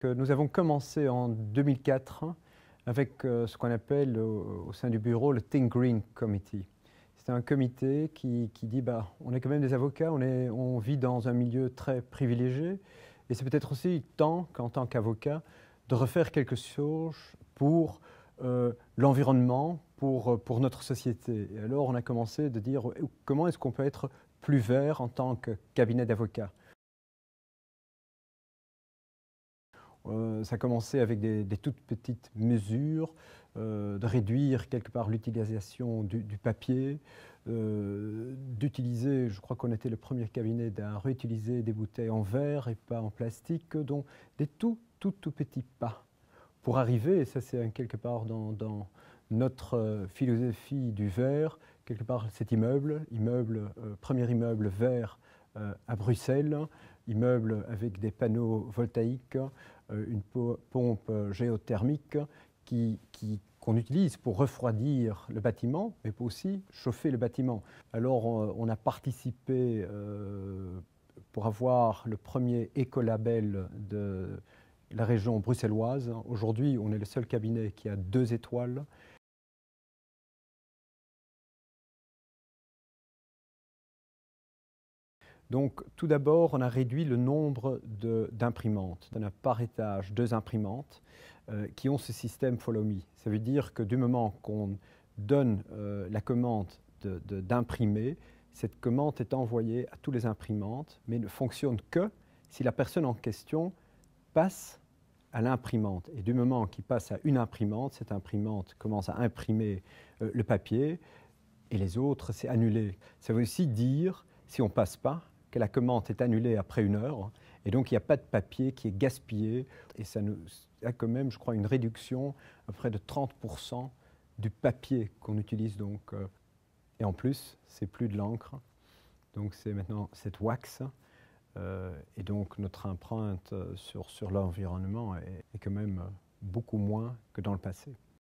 Nous avons commencé en 2004 avec ce qu'on appelle au sein du bureau le Think Green Committee. C'est un comité qui dit on est quand même des avocats, on vit dans un milieu très privilégié et c'est peut-être aussi temps qu'en tant qu'avocat de refaire quelque chose pour l'environnement, pour notre société. Et alors on a commencé de dire comment est-ce qu'on peut être plus vert en tant que cabinet d'avocats. Ça a commencé avec des toutes petites mesures, de réduire quelque part l'utilisation du papier, d'utiliser, je crois qu'on était le premier cabinet à réutiliser des bouteilles en verre et pas en plastique, donc des tout petits pas pour arriver, et ça c'est quelque part dans notre philosophie du verre, quelque part cet premier immeuble vert à Bruxelles, immeuble avec des panneaux voltaïques, une pompe géothermique qu'on utilise pour refroidir le bâtiment, mais pour aussi chauffer le bâtiment. Alors on a participé pour avoir le premier écolabel de la région bruxelloise. Aujourd'hui, on est le seul cabinet qui a 2 étoiles. Donc, tout d'abord, on a réduit le nombre d'imprimantes. On a par étage 2 imprimantes qui ont ce système Follow Me. Ça veut dire que du moment qu'on donne la commande d'imprimer, cette commande est envoyée à toutes les imprimantes, mais ne fonctionne que si la personne en question passe à l'imprimante. Et du moment qu'il passe à une imprimante, cette imprimante commence à imprimer le papier et les autres, c'est annulé. Ça veut aussi dire, si on ne passe pas, que la commande est annulée après 1 heure et donc il n'y a pas de papier qui est gaspillé et ça a quand même, je crois, une réduction à près de 30% du papier qu'on utilise. Donc, et en plus, c'est plus de l'encre, donc c'est maintenant cette wax. Et donc notre empreinte sur l'environnement est quand même beaucoup moins que dans le passé.